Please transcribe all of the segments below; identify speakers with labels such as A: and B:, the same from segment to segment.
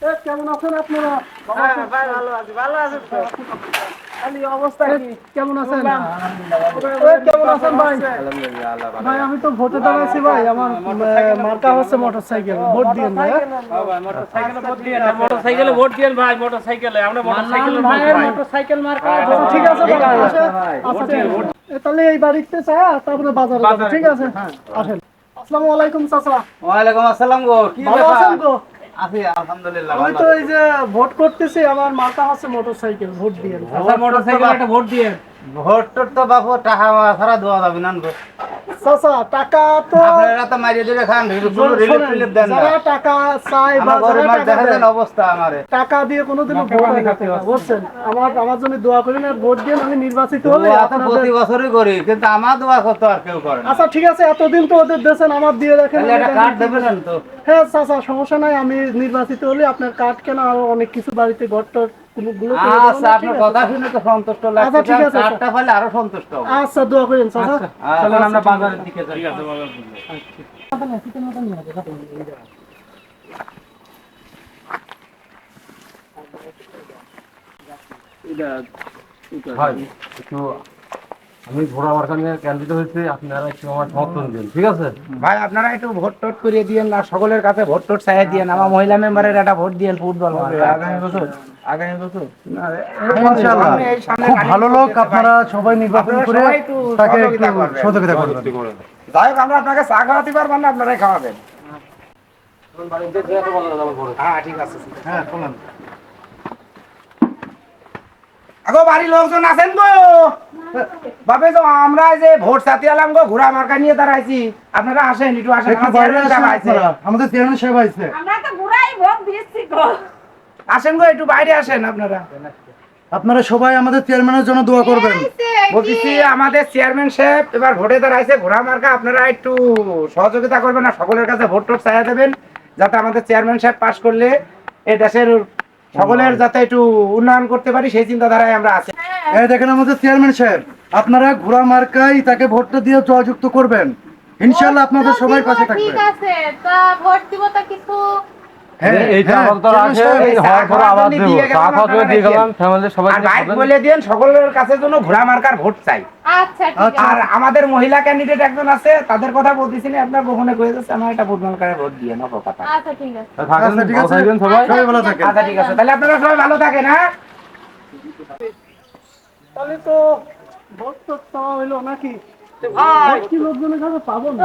A: কেমন আছেন আপনারা?
B: ভাই ভালো আছি, ভালো আছেন তো?
A: আলী অবস্থা কি? কেমন আছেন?
B: আলহামদুলিল্লাহ।
A: কেমন আছেন ভাই?
B: আলহামদুলিল্লাহ, আল্লাহ ভালো
A: ভাই
B: রাখে।
A: আমি তো ভোটে দাঁড়াইছি ভাই, আমার মার্কা হচ্ছে মোটরসাইকেল, ভোট দিয়েন ভাই।
B: হ্যাঁ ভাই, মোটরসাইকেলে ভোট দিয়েন, মোটরসাইকেলে ভোট দিয়েন ভাই, মোটরসাইকেলে আমরা মোটরসাইকেলে ভোট
A: ভাইয়ের
B: ভাই।
A: মোটরসাইকেল মার্কা।
B: হ্যাঁ,
A: আচ্ছা, ঠিক আছে ভাই, আসেন।
B: ভাই,
A: আচ্ছা,
B: ভোট
A: ঠিক
B: দিয়েন,
A: আছে।
B: ভোট
A: তাহলে এই বাড়িতে চা, তারপরে বাজারে যাবো, ঠিক আছে? আসেন। আসসালামু আলাইকুম চাচা।
B: ওয়ালাইকুম আসসালাম গো, কি
A: ভালো
B: ব্যাপার?
A: আছেন গো?
B: আছি আলহামদুলিল্লাহ
A: আমি
B: ভালো
A: তো
B: আছি।
A: এই যে ভোট করতেছি, আমার মার্কা হচ্ছে মোটরসাইকেল, ভোট দিয়েন।
B: আচ্ছা, মোটরসাইকেলে একটা ভোট দিয়েন। ভোট টোট তো বাপু টাকা ছাড়া দেওয়া যাবে না গো।
A: চাচা টাকা তো
B: আপনারা তো মাইরে দিলে খান, কোনো রিলিফ
A: শোনেন,
B: টিলিফ দেন না।
A: যারা টাকা চায় বা
B: আমার
A: যারা
B: গরিব মানুষ
A: টাকা
B: দেখেন
A: দেয়,
B: অবস্থা আমারে।
A: টাকা দিয়ে কোনোদিনও ভোট হয় না, বুঝছেন? আমার জন্য দোয়া করেন আর ভোট দিন, আমি নির্বাচিত হলে
B: দোয়া তো
A: আপনাদের।
B: প্রতি বছরই করি, কিন্তু আমার দোয়া করতে আর কেউ করে না।
A: আচ্ছা ঠিক আছে, এতদিন তো ওদের দেশেন, আমার দিয়ে রাখেন।
B: তাহলে একটা কার্ড দেবেন তো।
A: হ্যাঁ চাচা, সমস্যা নাই, আমি নির্বাচিত হলে আপনার কার্ড কেন আরো অনেক কিছু বাড়িতে ঘরটা গুলো করে দেবো না,
B: আচ্ছা,
A: ঠিক
B: আপনার
A: আছে?
B: কথা শুনে তো সন্তুষ্ট
A: আচ্ছা,
B: লাগছে,
A: ঠিক আছে,
B: কার্ডটা পেলে আরো সন্তুষ্ট হবো।
A: আচ্ছা দোয়া করেন চাচা।
B: চলুন আমরা বাজারের দিকে যাই।
C: ভাই একটু আমি ঘোড়া মার্কা নিয়ে ক্যান্ডিডেট হয়েছি, আপনারা একটু আমার সমর্থন দিন, ঠিক আছে?
B: ভাই আপনারা একটু ভোট টোট করে দিয়েন না, সকলের কাছে ভোট টোট চাই দিয়েন, আমার মহিলা মেম্বারের একটা ভোট দিয়েন ফুটবল
C: আগামী বছর
A: ইনশাআল্লাহ। খুব ভালো লোক, আপনারা সবাই নির্বাচন করে তাকে একটু সহযোগিতা করবেন।
B: যাই হোক, আমরা আপনাকে চা খাওয়াতে পারবেন না, আপনারাই খাওয়াবেন। হ্যাঁ ঠিক আছে।
A: হ্যাঁ শুনুন,
B: আগো বাড়ির লোকজন আছেন গো? বাবে তো আমরা এই যে ভোট চাতে এলাম গো, ঘোড়া মার্কা নিয়ে দাঁড়াইছি, আপনারা আসেন, একটু আসেন।
A: একটু
B: আমার
A: বাইরে
B: চেয়ারম্যান
A: আসেন
B: সাহেব আইছে।
A: আপনারা, আমাদের চেয়ারম্যান সাহেব আইছে।
D: আমরা তো ঘুরাই ভোট দিচ্ছি গো।
B: আসেন গো, একটু বাইরে আসেন আপনারা।
A: আপনারা সবাই আমাদের চেয়ারম্যানের জন্য দোয়া করবেন।
B: বলতেছি আমাদের চেয়ারম্যান সাহেব এবার ভোটে দাঁড়াইছে, ঘোড়া মার্কা, আপনারা একটু সহযোগিতা করবেন আর সকলের কাছে ভোট টোট চাইয়া দেবেন, যাতে আমাদের চেয়ারম্যান সাহেব পাশ করলে এই দেশের সকলের যাতে একটু উন্নয়ন করতে পারি, সেই চিন্তাধারায় আমরা আছি।
A: এই দেখেন আমাদের চেয়ারম্যান সাহেব, আপনারা ঘোড়া মার্কাই তাকে ভোটটা দিয়ে জয়যুক্ত করবেন, ইনশাআল্লাহ আপনাদের সবাই পাশে থাকবে।
D: ঠিক আছে, তা ভোট দিব তা কিছু।
A: হ্যাঁ
C: এই
A: হ্যাঁ,
C: টাকাটা
A: চেয়ারম্যান
C: রাখে,
A: সাহেব,
C: এই হওয়ার পরে আবার দেবো, চা খাওয়া দিয়ে দিয়ে গেলাম, ফ্যামিলির সবাই
B: আর ভাই বলে দেন সকলের কাছে যেন ঘোড়া মার্কার ভোট চাই।
D: আচ্ছা ঠিক
A: আচ্ছা।
D: আছে।
B: আর আমাদের মহিলা ক্যান্ডিডেট একজন আছে, তাদের কথা বলতেছি না, আপনার গোপনে কয়ে যাচ্ছে, আমার একটা ভোট মার্কারে ভোট দিয়ে নেবো কথা।
D: আচ্ছা ঠিক আছে।
C: থাকেন,
A: আচ্ছা, ঠিক
C: ভালো
A: আছে।
C: থাকবেন সবাই।
A: সবাই ভালো থাকেন।
B: আচ্ছা ঠিক আছে, তাহলে আপনারা সবাই ভালো থাকেন। হ্যাঁ
A: তাহলে তো ভোট তো চাওয়া হইলো নাকি? ভোট কি লোকজনের কাছে পাবো না?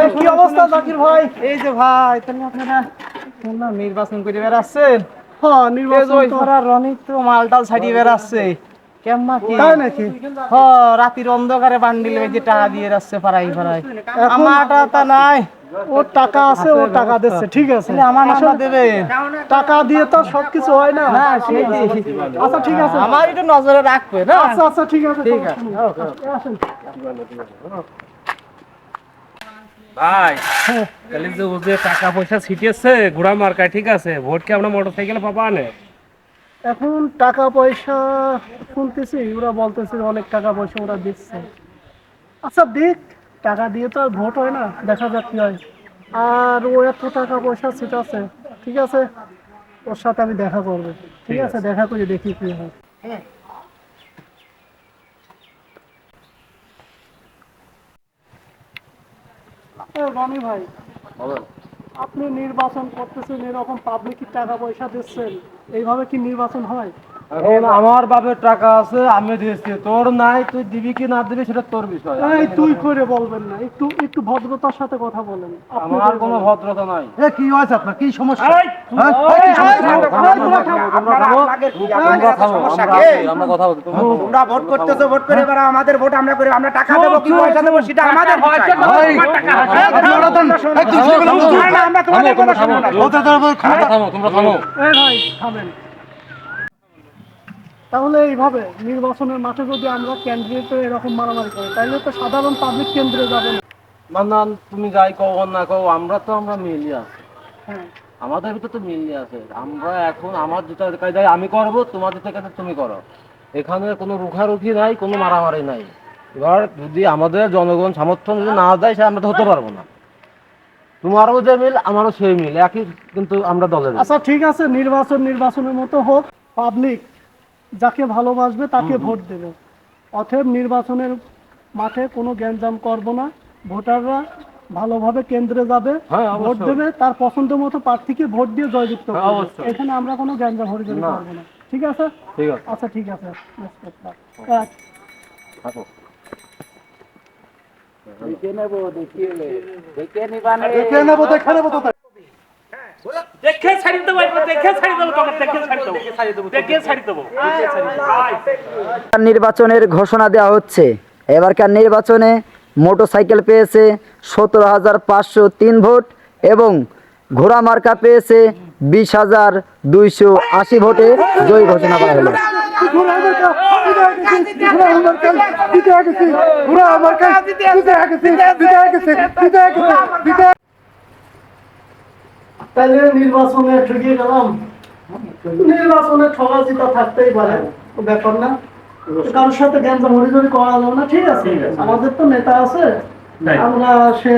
A: এই কি অবস্থা জাকির ভাই?
E: এই যে ভাই, তাহলে আপনারা শুনলাম নির্বাচন করে বেড়াচ্ছেন।
A: হ্যাঁ নির্বাচন তো
E: রনি তো মালটাল ছাড়িয়ে বেড়াচ্ছে কেমন কি?
A: তাই নাকি?
E: হ, রাতির অন্ধকারে বান্ডিল বেঁধে টাকা দিয়ে যাচ্ছে পাড়াই পাড়াই। আমার তা নাই,
A: ওর টাকা আছে, ও টাকা দিচ্ছে, ঠিক আছে।
E: তাহলে আমার নাম্বার দেবে
A: টাকা দিয়ে তো সবকিছু হয় না।
E: না, সেই
A: আচ্ছা ঠিক আছে,
E: আমার একটু নজরে রাখবে না।
A: আচ্ছা আচ্ছা ঠিক আছে,
E: ঠিক আছে।
A: আসেন।
F: ভাই তাহলে যে ও যে টাকা পয়সা ছিটিয়েছে ঘোড়া মার্কায়, ঠিক আছে, ভোট কি আমরা মোটরসাইকেলে পাবা না?
A: এখন টাকা পয়সা শুনতেছি, ওরা বলতেছে অনেক টাকা পয়সা ওরা দিচ্ছে। আচ্ছা দেখ, টাকা দিয়ে তো আর ভোট হয় না, দেখা যাক কি হয়। আর ও এত টাকা পয়সা ছিটাচ্ছে, ঠিক আছে, ওর সাথে আমি দেখা করবো, ঠিক আছে, দেখা করে দেখি কি হয়। রনি ভাই, আপনি নির্বাচন করতেছেন, এরকম পাবলিকের টাকা পয়সা দিচ্ছেন, এইভাবে কি নির্বাচন হয়?
C: এখন আমার বাপের টাকা আছে, আমি দিয়েছি, তোর নাই, তুই দিবি কি না দিবি সেটা তোর বিষয়।
A: এই তুই করে বলবেন না, একটু একটু ভদ্রতার সাথে কথা বলেন। আপনি
C: আমার কোনো ভদ্রতা নাই।
A: কি হয়েছে আপনার, কি সমস্যা?
C: তোমরা থামো, আমরা কথা বলছি।
B: তোমরা ভোট করতেছো, ভোট করে এবার আমাদের ভোট আমরা করে, আমরা টাকা দেবো কি পয়সা দেবো সেটা আমাদের বিষয়। আমরা তোমাদের কথা শুনবো না।
C: থামো, তোমরা থামো।
A: এই ভাই থামেন। তাহলে এইভাবে নির্বাচনের মাঠে যদি আমরা ক্যান্ডিডেট এরকম মারামারি করি, তাহলে তো সাধারণ পাবলিক কেন্দ্রে যাবে না।
C: মান্নান, তুমি যাই কও আর না কও, আমরা মিলি আছি,
A: হ্যাঁ
C: আমাদের ভিতরে তো মিলি আছে। আমরা এখন আমার যেটা কায়দায় আমি করবো, তোমার যেটা কাজে তুমি করো, এখানে কোনো রুখারুখি নাই, কোনো মারামারি নাই। এবার যদি আমাদের জনগণ সমর্থন যদি না দেয়, সে আমরা তো হতে পারবো না। তোমারও যে মিল আমারও সেই মিল একই, কিন্তু আমরা দলের না।
A: আচ্ছা ঠিক আছে, নির্বাচনের মতো হোক, পাবলিক যাকে ভালোবাসবে তাকে ভোট দেবে। অতএব নির্বাচনের মাঠে কোনো গ্যাঞ্জাম করব না, ভোটাররা ভালোভাবে কেন্দ্রে যাবে,
C: হ্যাঁ,
A: ভোট
C: অবশ্যই।
A: দেবে, তার পছন্দ মতো প্রার্থীকে ভোট দিয়ে জয়যুক্ত
C: হ্যাঁ,
A: করবে।
C: অবশ্যই।
A: এখানে আমরা কোনো গ্যাঞ্জাম হরিজনি
C: না।
A: করবো না, ঠিক আছে?
C: ঠিক আছে,
A: আচ্ছা ঠিক আছে, এক।
C: থাকো।
F: দেখে ছাড়ি দেবো একবার, দেখে ছাড়ি দেবো তোকে, দেখে ছাড়ি দেবো, দেখে ছাড়ি দেবো।
G: নির্বাচনের ঘোষণা দেওয়া হচ্ছে। এবারকার নির্বাচনে মোটরসাইকেল পেয়েছে 17,503 ভোট এবং ঘোড়া মার্কা পেয়েছে 20,280 ভোটে জয়ী ঘোষণা করা হলো।
A: তাহলে নির্বাচনে ঠকিয়ে গেলাম। নির্বাচনে ঠকা জিতা থাকতেই পারে, তো ব্যাপার না, কারোর সাথে গ্যাঞ্জাম হরিজনি করা যাবে না, ঠিক আছে? আমাদের তো নেতা আছে, আমরা সে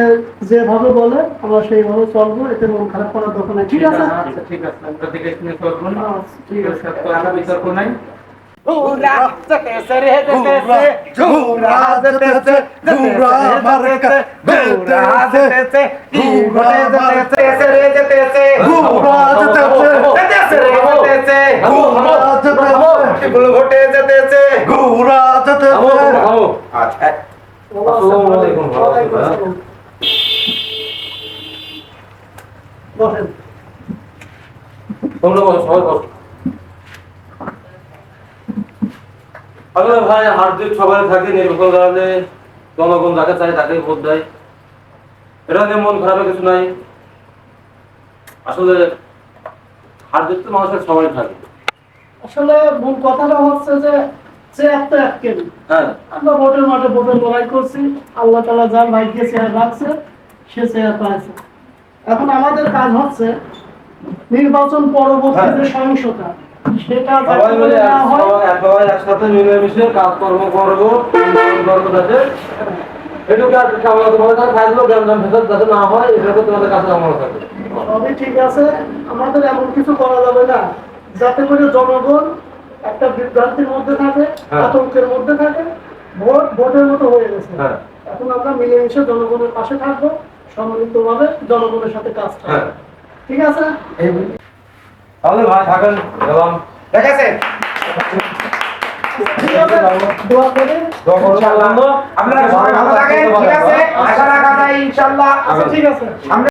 A: যেভাবে বলে আমরা সেইভাবে চলবো, এতে মন খারাপ করার দরকার নাই, ঠিক আছে?
B: ঠিক আছে, আমরা দেখে শুনে চলবো না।
A: আচ্ছা, ঠিক আছে।
B: তো আমরা বিতর্ক নাই।
A: ওয়ালাইকুম আসসালাম। বসেন।
C: আসলে ভাই হার্দিক সবাই থাকে, নির্বাচন কারণে জনগণ যাকে চায় তাকে ভোট দেয়, এটা নিয়ে মন খারাপের কিছু নাই। আসলে হার্দিক তো মানুষের সবাই থাকে।
A: আসলে মূল কথাটা হচ্ছে যে চেয়ার তো এক কেজি।
C: হ্যাঁ,
A: আমরা ভোটের মাঠে ভোটের লড়াই করছি, আল্লাহ তাআলা যার ভাগ্যে চেয়ার রাখছে সে চেয়ার পাইছে। এখন আমাদের কাজ হচ্ছে নির্বাচন পরবর্তী যে সহিংসতা, সেটা যাতে
C: সবাই মিলে
A: না হয়।
C: সবাই একসাথে মিলেমিশে কাজকর্ম করবো, করবো যাতে এটুকু আর কামনা তোমাদের কাছে থাকলো, গ্রাম ভেতর যাতে না হয়, এটাকে তোমাদের কাছে আমার থাকবে।
A: সবই ঠিক আছে, আমাদের এমন কিছু করা যাবে না যাতে করে জনগণ একটা বিভ্রান্তির মধ্যে থাকে,
C: হ্যাঁ।
A: আতঙ্কের মধ্যে থাকে। ভোটের মতো হয়ে গেছে।
C: হ্যাঁ।
A: এখন আমরা মিলেমিশে জনগণের পাশে থাকবো, সম্মিলিতভাবে জনগণের সাথে কাজ করবো,
C: হ্যাঁ।
A: ঠিক আছে?
C: তাহলে ভাই থাকেন, গেলাম।
B: ঠিক আছে,
A: ঠিক আছে, দোয়া করি।
B: ইনশাআল্লাহ আপনারা সবাই ভালো থাকেন, ঠিক আছে? আশা রাখা যায় ইনশাআল্লাহ।
A: আচ্ছা ঠিক আছে।